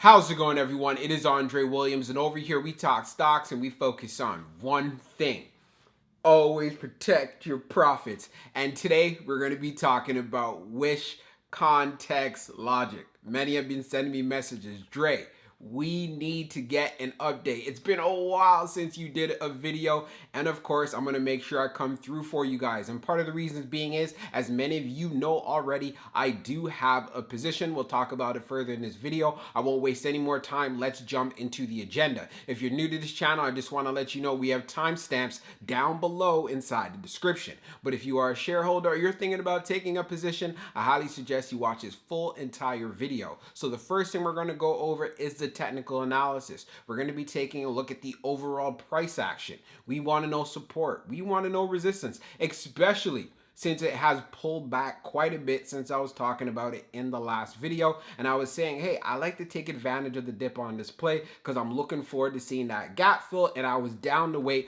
How's it going, everyone? It is Andre Williams, and over here we talk stocks and we focus on one thing. Always protect your profits. And today we're going to be talking about Wish ContextLogic. Many have been sending me messages. Dre, we need to get an update. It's been a while since you did a video, and of course I'm going to make sure I come through for you guys. And part of the reasons being is, as many of you know already, I do have a position. We'll talk about it further in this video. I won't waste any more time. Let's jump into the agenda. If you're new to this channel, I just want to let you know we have timestamps down below inside the description. But if you are a shareholder or you're thinking about taking a position, I highly suggest you watch this full entire video. So the first thing we're going to go over is the technical analysis. We're going to be taking a look at the overall price action. We want to know support. We want to know resistance, especially since it has pulled back quite a bit since I was talking about it in the last video. And I was saying, hey, I like to take advantage of the dip on this play because I'm looking forward to seeing that gap fill, and I was down to wait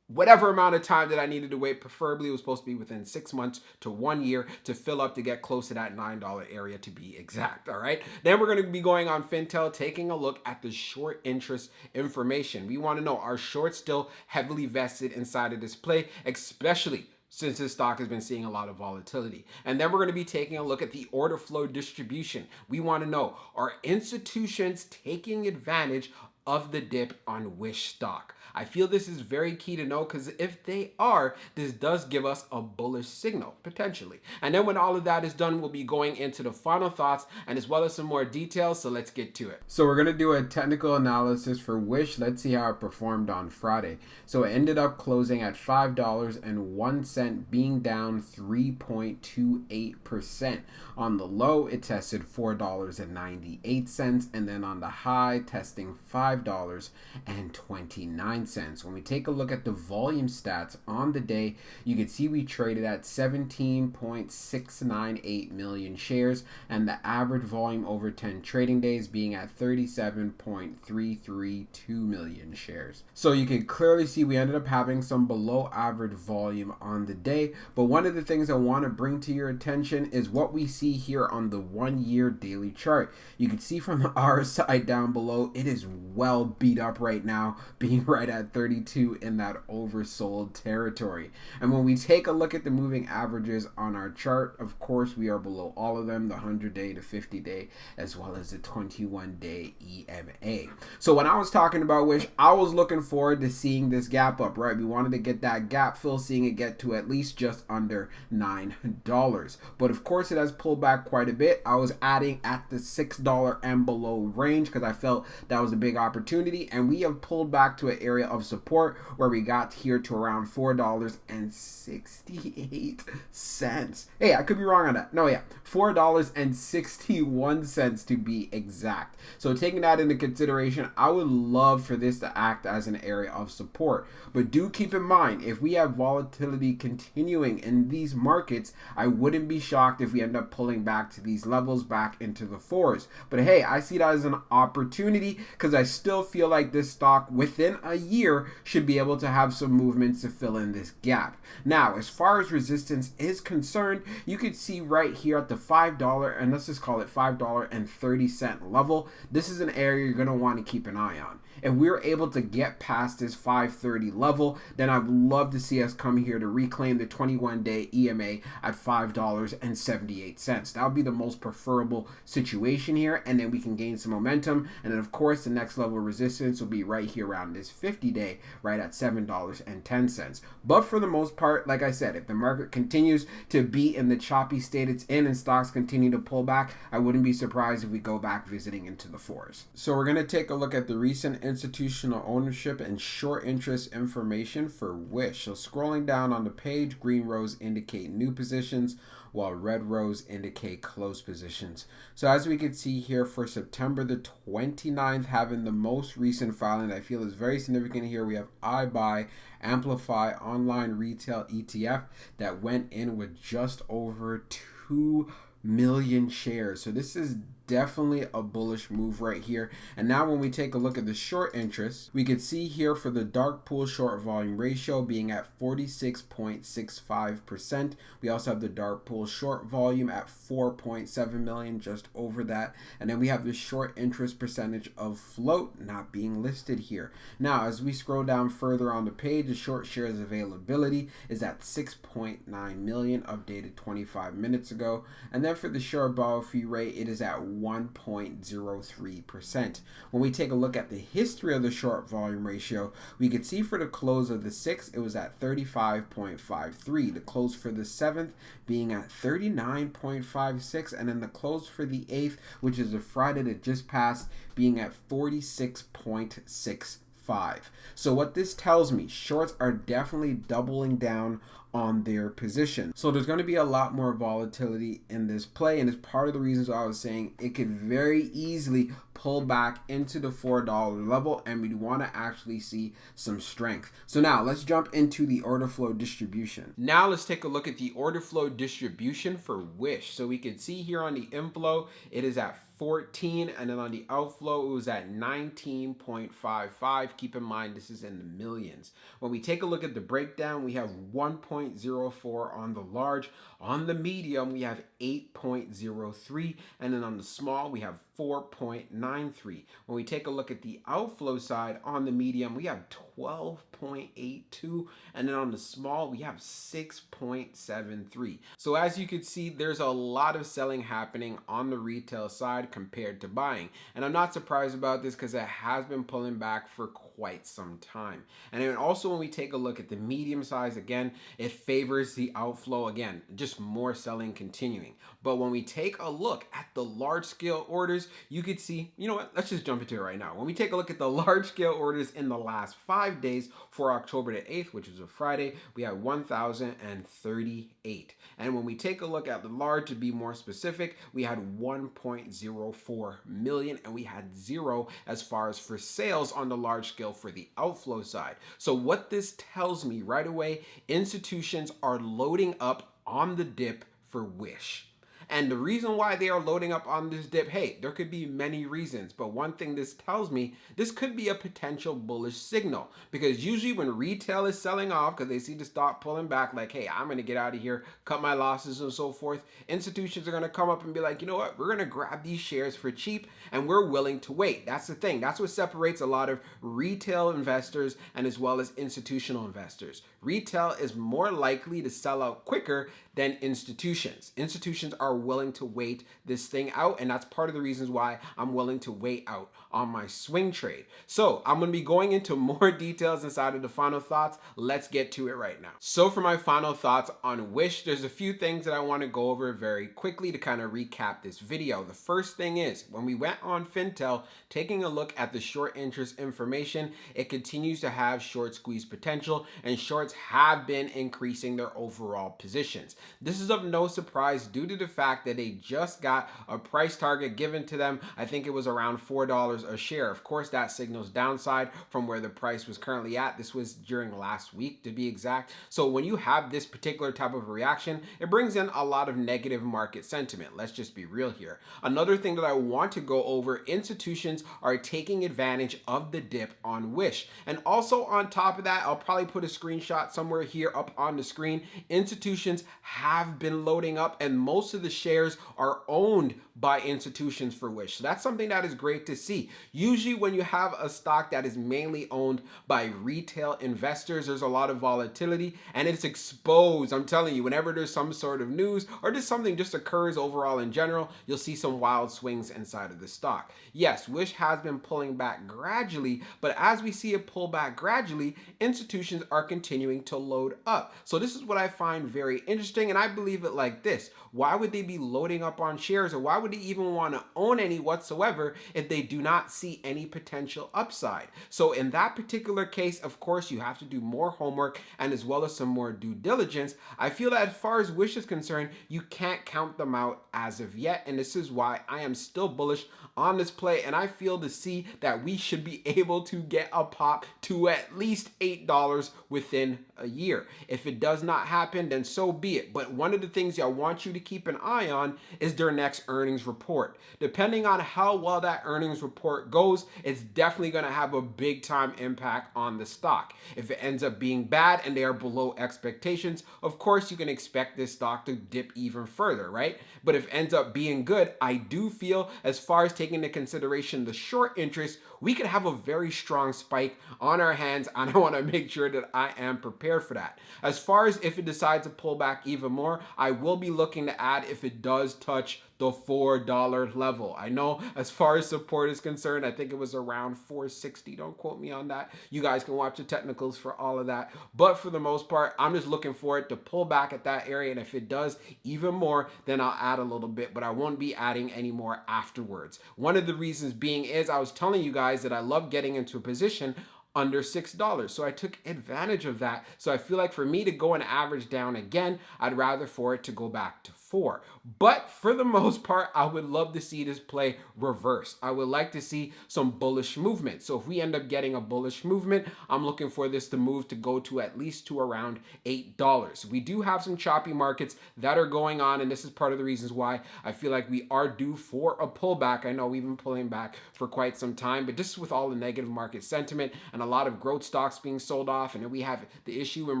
whatever amount of time that I needed to wait. Preferably it was supposed to be within 6 months to 1 year to fill up to get close to that $9 area, to be exact. All right. Then we're going to be going on Fintel, taking a look at the short interest information. We want to know, are shorts still heavily vested inside of this play, especially since this stock has been seeing a lot of volatility. And then we're going to be taking a look at the order flow distribution. We want to know, are institutions taking advantage of the dip on Wish stock? I feel this is very key to know, because if they are, this does give us a bullish signal, potentially. And then when all of that is done, we'll be going into the final thoughts and as well as some more details, so let's get to it. So we're going to do a technical analysis for Wish. Let's see how it performed on Friday. So it ended up closing at $5.01, being down 3.28%. On the low, it tested $4.98, and then on the high, testing $5.29. When we take a look at the volume stats on the day, you can see we traded at 17.698 million shares, and the average volume over 10 trading days being at 37.332 million shares. So you can clearly see we ended up having some below average volume on the day. But one of the things I want to bring to your attention is what we see here on the 1 year daily chart. You can see from the RSI down below, it is well beat up right now, being right at 32 in that oversold territory. And when we take a look at the moving averages on our chart, of course we are below all of them, the 100-day, the 50-day, as well as the 21-day EMA. So when I was talking about Wish, I was looking forward to seeing this gap up, right? We wanted to get that gap fill, seeing it get to at least just under $9. But of course it has pulled back quite a bit. I was adding at the $6 and below range because I felt that was a big opportunity, and we have pulled back to an area of support where we got here to around $4.68. Hey, I could be wrong on that. No, yeah, $4.61 to be exact. So taking that into consideration, I would love for this to act as an area of support. But do keep in mind, if we have volatility continuing in these markets, I wouldn't be shocked if we end up pulling back to these levels, back into the fours. But hey, I see that as an opportunity because I still feel like this stock within a year should be able to have some movements to fill in this gap. Now, as far as resistance is concerned, you can see right here at the $5, and let's just call it $5.30 level. This is an area you're going to want to keep an eye on. If we're able to get past this 530 level, then I'd love to see us come here to reclaim the 21-day EMA at $5.78. That would be the most preferable situation here, and then we can gain some momentum. And then of course the next level of resistance will be right here around this 50-day, right at $7.10. But for the most part, like I said, if the market continues to be in the choppy state it's in and stocks continue to pull back, I wouldn't be surprised if we go back visiting into the fours. So we're going to take a look at the recent institutional ownership and short interest information for Wish. So scrolling down on the page, green rows indicate new positions, while red rows indicate closed positions. So as we can see here, for September the 29th, having the most recent filing that I feel is very significant here, we have iBuy Amplify Online Retail ETF that went in with just over 2 million shares. So this is definitely a bullish move right here. And now when we take a look at the short interest, we can see here for the dark pool short volume ratio being at 46.65%. We also have the dark pool short volume at 4.7 million, just over that. And then we have the short interest percentage of float not being listed here. Now, as we scroll down further on the page, the short shares availability is at 6.9 million, updated 25 minutes ago. And then for the short borrow fee rate, it is at 1.03%. When we take a look at the history of the short volume ratio, we could see for the close of the 6th, it was at 35.53. The close for the 7th being at 39.56. And then the close for the 8th, which is the Friday that just passed, being at 46.65. So what this tells me, shorts are definitely doubling down on their position. So there's going to be a lot more volatility in this play, and it's part of the reasons why I was saying it could very easily pull back into the $4 level, and we want to actually see some strength. So now let's jump into the order flow distribution. Now let's take a look at the order flow distribution for Wish. So we can see here on the inflow, it is at 14, and then on the outflow it was at 19.55. Keep in mind this is in the millions. When we take a look at the breakdown, we have 1.04 on the large. On the medium we have 8.03, and then on the small we have 4.93. When we take a look at the outflow side, on the medium we have 12.82, and then on the small we have 6.73. So as you can see, there's a lot of selling happening on the retail side compared to buying, and I'm not surprised about this because it has been pulling back for quite some time. And then also when we take a look at the medium size, again, it favors the outflow, again, just more selling continuing. But when we take a look at the large scale orders, you could see, you know what, let's just jump into it right now. When we take a look at the large scale orders in the last 5 days for October the 8th, which is a Friday, we had 1,038. And when we take a look at the large, to be more specific, we had 1.04 million, and we had 0 as far as for sales on the large scale for the outflow side. So what this tells me right away, institutions are loading up on the dip for Wish. And the reason why they are loading up on this dip, hey, there could be many reasons, but one thing this tells me, this could be a potential bullish signal, because usually when retail is selling off because they see the stock pulling back, like, hey, I'm going to get out of here, cut my losses and so forth, institutions are going to come up and be like, you know what, we're going to grab these shares for cheap and we're willing to wait. That's the thing. That's what separates a lot of retail investors and as well as institutional investors. Retail is more likely to sell out quicker than institutions. Institutions are willing to wait this thing out, and that's part of the reasons why I'm willing to wait out on my swing trade. So I'm going to be going into more details inside of the final thoughts. Let's get to it right now. So for my final thoughts on Wish, there's a few things that I want to go over very quickly to kind of recap this video. The first thing is, when we went on Fintel, taking a look at the short interest information, it continues to have short squeeze potential, and shorts have been increasing their overall positions. This is of no surprise due to the fact that they just got a price target given to them. I think it was around $4 a share. Of course, that signals downside from where the price was currently at. This was during last week, to be exact. So when you have this particular type of reaction, it brings in a lot of negative market sentiment. Let's just be real here. Another thing that I want to go over, institutions are taking advantage of the dip on Wish. And also on top of that, I'll probably put a screenshot somewhere here up on the screen. Institutions have been loading up, and most of the shares are owned by institutions for Wish. So that's something that is great to see. Usually when you have a stock that is mainly owned by retail investors, there's a lot of volatility and it's exposed. I'm telling you, whenever there's some sort of news or just something just occurs overall in general, you'll see some wild swings inside of the stock. Yes, Wish has been pulling back gradually, but as we see it pull back gradually, institutions are continuing to load up. So this is what I find very interesting, and I believe it like this. Why would they be loading up on shares, or why would they even want to own any whatsoever if they do not see any potential upside? So in that particular case, of course, you have to do more homework and as well as some more due diligence. I feel that as far as Wish is concerned, you can't count them out as of yet, and this is why I am still bullish on this play, and I feel to see that we should be able to get a pop to at least $8 within a year. If it does not happen, then so be it. But one of the things I want you to keep an eye on is their next earnings report. Depending on how well that earnings report goes, it's definitely going to have a big time impact on the stock. If it ends up being bad and they are below expectations, of course you can expect this stock to dip even further, right? But if it ends up being good, I do feel, as far as taking into consideration the short interest, we could have a very strong spike on our hands, and I want to make sure that I am prepared for that. As far as if it decides to pull back even more, I will be looking to add if it does touch the $4 level. I know as far as support is concerned, I think it was around 460. Don't quote me on that. You guys can watch the technicals for all of that. But for the most part, I'm just looking for it to pull back at that area. And if it does even more, then I'll add a little bit, but I won't be adding any more afterwards. One of the reasons being is I was telling you guys that I love getting into a position under $6. So I took advantage of that. So I feel like for me to go and average down again, I'd rather for it to go back to 4. But for the most part, I would love to see this play reversed. I would like to see some bullish movement. So if we end up getting a bullish movement, I'm looking for this to move to go to at least to around $8. We do have some choppy markets that are going on, and this is part of the reasons why I feel like we are due for a pullback. I know we've been pulling back for quite some time, but just with all the negative market sentiment and a lot of growth stocks being sold off, and then we have the issue in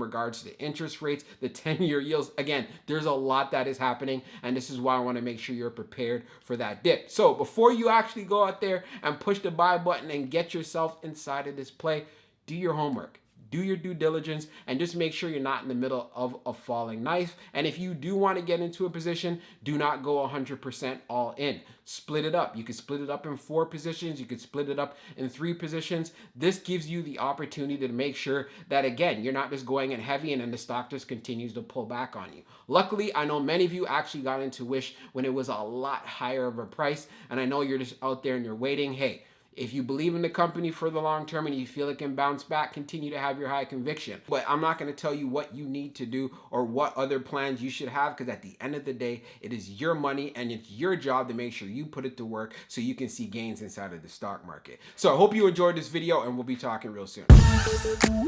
regards to the interest rates, the 10-year yields. Again, there's a lot that is happening, and this is why I want to make sure you're prepared for that dip. So before you actually go out there and push the buy button and get yourself inside of this play, do your homework. Do your due diligence and just make sure you're not in the middle of a falling knife. And if you do want to get into a position, do not go 100% all in. Split it up. You can split it up in 4 positions. You could split it up in 3 positions. This gives you the opportunity to make sure that, again, you're not just going in heavy and then the stock just continues to pull back on you. Luckily, I know many of you actually got into Wish when it was a lot higher of a price. And I know you're just out there and you're waiting. Hey, if you believe in the company for the long term and you feel it can bounce back, continue to have your high conviction. But I'm not going to tell you what you need to do or what other plans you should have, because at the end of the day, it is your money and it's your job to make sure you put it to work so you can see gains inside of the stock market. So I hope you enjoyed this video, and we'll be talking real soon.